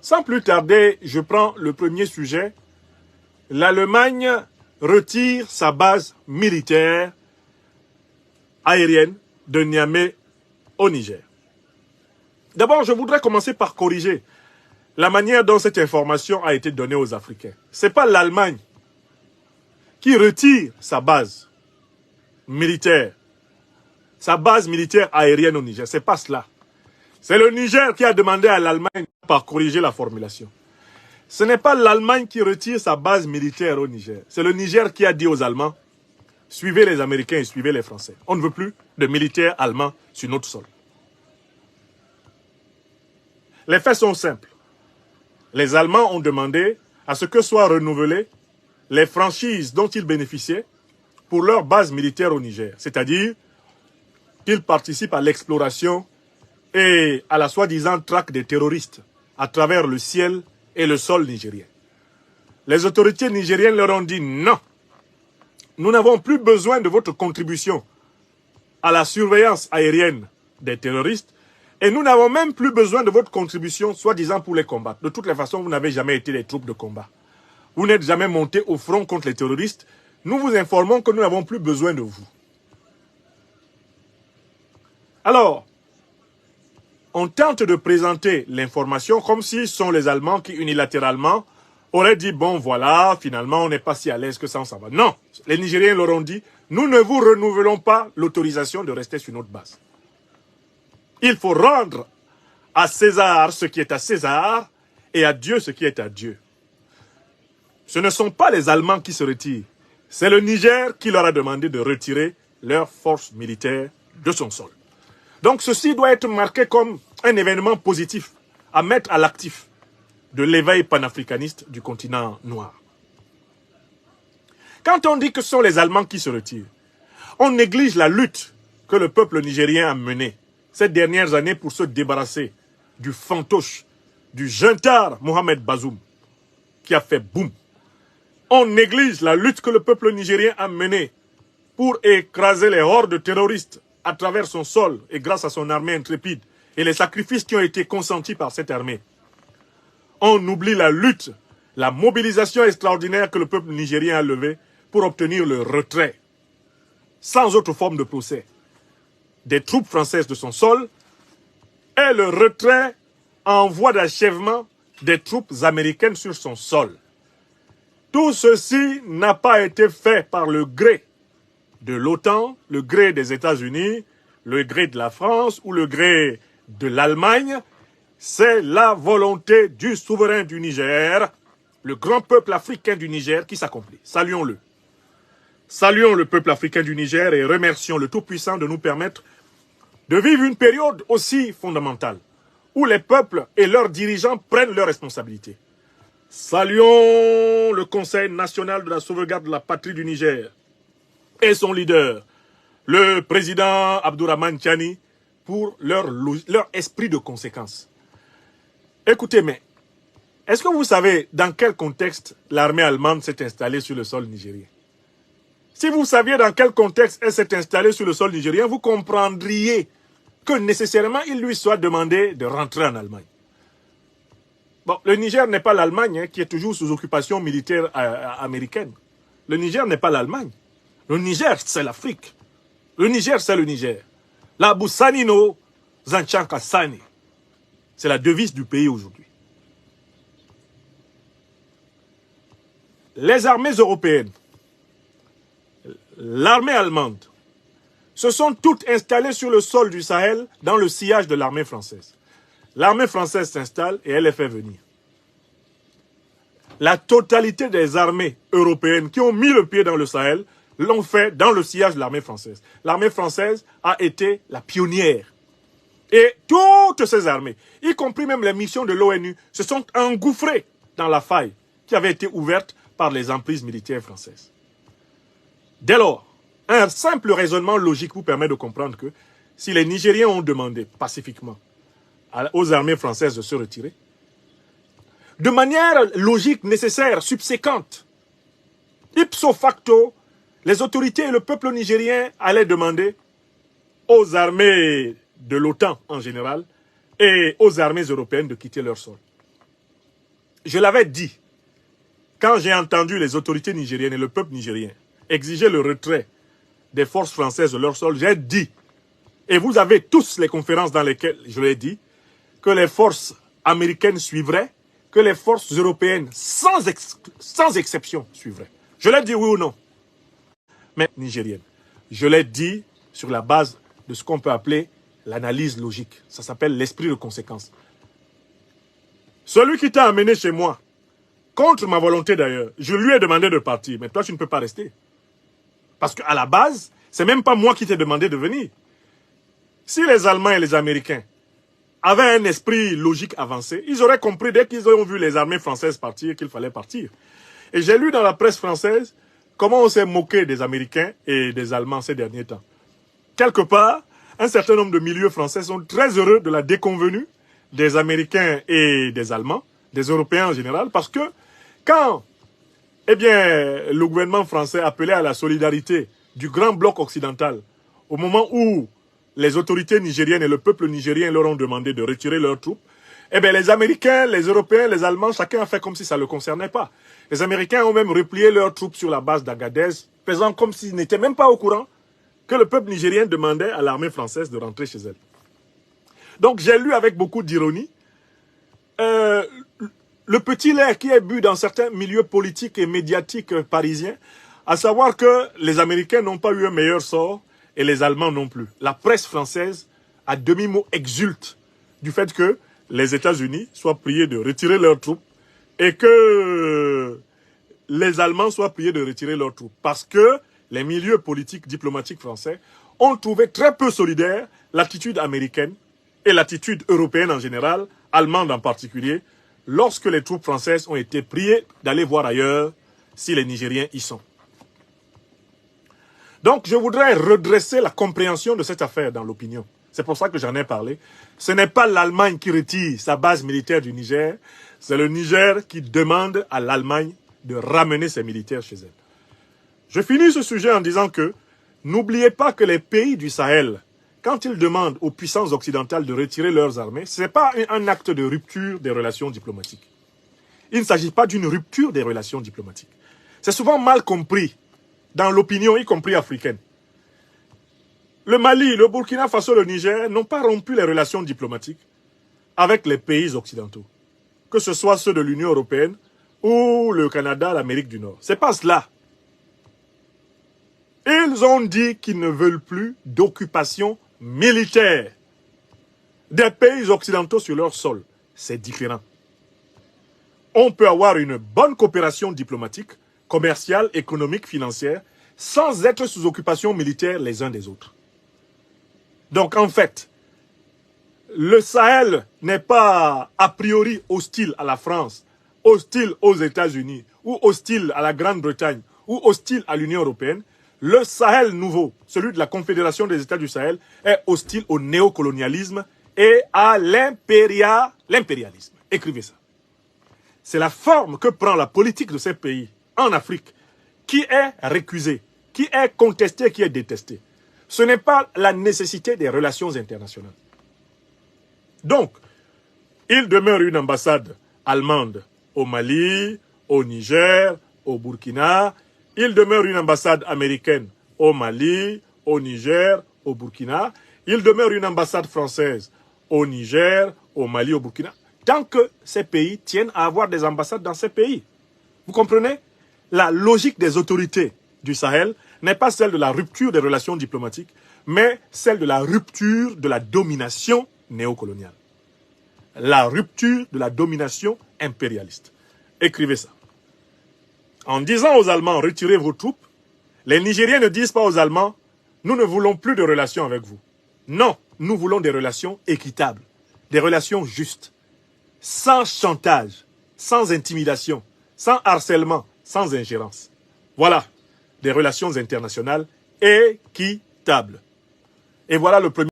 Sans plus tarder, je prends le premier sujet. L'Allemagne retire sa base militaire aérienne de Niamey au Niger. D'abord, je voudrais commencer par corriger la manière dont cette information a été donnée aux Africains. Ce n'est pas l'Allemagne qui retire sa base militaire aérienne au Niger. Ce n'est pas cela. C'est le Niger qui a demandé à l'Allemagne par corriger la formulation. Ce n'est pas l'Allemagne qui retire sa base militaire au Niger. C'est le Niger qui a dit aux Allemands, suivez les Américains et suivez les Français. On ne veut plus de militaires allemands sur notre sol. Les faits sont simples. Les Allemands ont demandé à ce que soient renouvelées les franchises dont ils bénéficiaient pour leur base militaire au Niger. C'est-à-dire qu'ils participent à l'exploration et à la soi-disant traque des terroristes à travers le ciel et le sol nigérien. Les autorités nigériennes leur ont dit non. Nous n'avons plus besoin de votre contribution à la surveillance aérienne des terroristes et nous n'avons même plus besoin de votre contribution soi-disant pour les combattre. De toutes les façons, vous n'avez jamais été des troupes de combat. Vous n'êtes jamais monté au front contre les terroristes. Nous vous informons que nous n'avons plus besoin de vous. Alors, on tente de présenter l'information comme si ce sont les Allemands qui unilatéralement auraient dit, bon voilà, finalement on n'est pas si à l'aise que ça, on s'en va. Non, les Nigériens leur ont dit, nous ne vous renouvelons pas l'autorisation de rester sur notre base. Il faut rendre à César ce qui est à César et à Dieu ce qui est à Dieu. Ce ne sont pas les Allemands qui se retirent, c'est le Niger qui leur a demandé de retirer leurs forces militaires de son sol. Donc ceci doit être marqué comme un événement positif à mettre à l'actif de l'éveil panafricaniste du continent noir. Quand on dit que ce sont les Allemands qui se retirent, on néglige la lutte que le peuple nigérien a menée ces dernières années pour se débarrasser du fantoche, du juntard Mohamed Bazoum, qui a fait boum. On néglige la lutte que le peuple nigérien a menée pour écraser les hordes de terroristes à travers son sol et grâce à son armée intrépide et les sacrifices qui ont été consentis par cette armée. On oublie la lutte, la mobilisation extraordinaire que le peuple nigérien a levée pour obtenir le retrait, sans autre forme de procès, des troupes françaises de son sol et le retrait en voie d'achèvement des troupes américaines sur son sol. Tout ceci n'a pas été fait par le gré de l'OTAN, le gré des États-Unis, le gré de la France ou le gré de l'Allemagne, c'est la volonté du souverain du Niger, le grand peuple africain du Niger qui s'accomplit. Saluons-le. Saluons le peuple africain du Niger et remercions le Tout-Puissant de nous permettre de vivre une période aussi fondamentale où les peuples et leurs dirigeants prennent leurs responsabilités. Saluons le Conseil national de la sauvegarde de la patrie du Niger et son leader, le président Abdourahmane Tiani, pour leur esprit de conséquence. Écoutez, mais est-ce que vous savez dans quel contexte l'armée allemande s'est installée sur le sol nigérien? Si vous saviez dans quel contexte elle s'est installée sur le sol nigérien, vous comprendriez que nécessairement il lui soit demandé de rentrer en Allemagne. Bon, le Niger n'est pas l'Allemagne qui est toujours sous occupation militaire américaine. Le Niger n'est pas l'Allemagne. Le Niger, c'est l'Afrique. Le Niger, c'est le Niger. La Boussanino Zanchanka Sani. C'est la devise du pays aujourd'hui. Les armées européennes, l'armée allemande, se sont toutes installées sur le sol du Sahel dans le sillage de l'armée française. L'armée française s'installe et elle les fait venir. La totalité des armées européennes qui ont mis le pied dans le Sahel l'ont fait dans le sillage de l'armée française. L'armée française a été la pionnière. Et toutes ces armées, y compris même les missions de l'ONU, se sont engouffrées dans la faille qui avait été ouverte par les emprises militaires françaises. Dès lors, un simple raisonnement logique vous permet de comprendre que si les Nigériens ont demandé pacifiquement aux armées françaises de se retirer, de manière logique, nécessaire, subséquente, ipso facto, les autorités et le peuple nigérien allaient demander aux armées de l'OTAN en général et aux armées européennes de quitter leur sol. Je l'avais dit, quand j'ai entendu les autorités nigériennes et le peuple nigérien exiger le retrait des forces françaises de leur sol, j'ai dit, et vous avez tous les conférences dans lesquelles je l'ai dit, que les forces américaines suivraient, que les forces européennes, sans exception, suivraient. Je l'ai dit oui ou non? Mais nigérienne, je l'ai dit sur la base de ce qu'on peut appeler l'analyse logique. Ça s'appelle l'esprit de conséquence. Celui qui t'a amené chez moi, contre ma volonté d'ailleurs, je lui ai demandé de partir, mais toi tu ne peux pas rester. Parce qu'à la base, c'est même pas moi qui t'ai demandé de venir. Si les Allemands et les Américains avaient un esprit logique avancé, ils auraient compris dès qu'ils ont vu les armées françaises partir qu'il fallait partir. Et j'ai lu dans la presse française comment on s'est moqué des Américains et des Allemands ces derniers temps. Quelque part, un certain nombre de milieux français sont très heureux de la déconvenue des Américains et des Allemands, des Européens en général, parce que quand le gouvernement français appelait à la solidarité du grand bloc occidental, au moment où les autorités nigériennes et le peuple nigérien leur ont demandé de retirer leurs troupes, les Américains, les Européens, les Allemands, chacun a fait comme si ça ne le concernait pas. Les Américains ont même replié leurs troupes sur la base d'Agadez, faisant comme s'ils n'étaient même pas au courant que le peuple nigérien demandait à l'armée française de rentrer chez elle. Donc j'ai lu avec beaucoup d'ironie le petit lait qui est bu dans certains milieux politiques et médiatiques parisiens, à savoir que les Américains n'ont pas eu un meilleur sort et les Allemands non plus. La presse française, à demi-mot, exulte du fait que les États-Unis soient priés de retirer leurs troupes et que les Allemands soient priés de retirer leurs troupes. Parce que les milieux politiques, diplomatiques français ont trouvé très peu solidaire l'attitude américaine et l'attitude européenne en général, allemande en particulier, lorsque les troupes françaises ont été priées d'aller voir ailleurs si les Nigériens y sont. Donc, je voudrais redresser la compréhension de cette affaire dans l'opinion. C'est pour ça que j'en ai parlé. Ce n'est pas l'Allemagne qui retire sa base militaire du Niger, c'est le Niger qui demande à l'Allemagne de ramener ses militaires chez elle. Je finis ce sujet en disant que n'oubliez pas que les pays du Sahel, quand ils demandent aux puissances occidentales de retirer leurs armées, ce n'est pas un acte de rupture des relations diplomatiques. Il ne s'agit pas d'une rupture des relations diplomatiques. C'est souvent mal compris dans l'opinion, y compris africaine. Le Mali, le Burkina Faso, le Niger n'ont pas rompu les relations diplomatiques avec les pays occidentaux, que ce soit ceux de l'Union européenne ou le Canada, l'Amérique du Nord. C'est pas cela. Ils ont dit qu'ils ne veulent plus d'occupation militaire des pays occidentaux sur leur sol. C'est différent. On peut avoir une bonne coopération diplomatique, commerciale, économique, financière, sans être sous occupation militaire les uns des autres. Donc en fait, le Sahel n'est pas a priori hostile à la France, hostile aux États-Unis, ou hostile à la Grande-Bretagne, ou hostile à l'Union européenne. Le Sahel nouveau, celui de la Confédération des États du Sahel, est hostile au néocolonialisme et à l'impérialisme. Écrivez ça. C'est la forme que prend la politique de ces pays en Afrique qui est récusée, qui est contestée, qui est détestée. Ce n'est pas la nécessité des relations internationales. Donc, il demeure une ambassade allemande au Mali, au Niger, au Burkina. Il demeure une ambassade américaine au Mali, au Niger, au Burkina. Il demeure une ambassade française au Niger, au Mali, au Burkina. Tant que ces pays tiennent à avoir des ambassades dans ces pays. Vous comprenez? La logique des autorités du Sahel n'est pas celle de la rupture des relations diplomatiques, mais celle de la rupture de la domination néocoloniale. La rupture de la domination impérialiste. Écrivez ça. En disant aux Allemands, retirez vos troupes, les Nigériens ne disent pas aux Allemands, nous ne voulons plus de relations avec vous. Non, nous voulons des relations équitables, des relations justes, sans chantage, sans intimidation, sans harcèlement, sans ingérence. Voilà, des relations internationales équitables. Et voilà le premier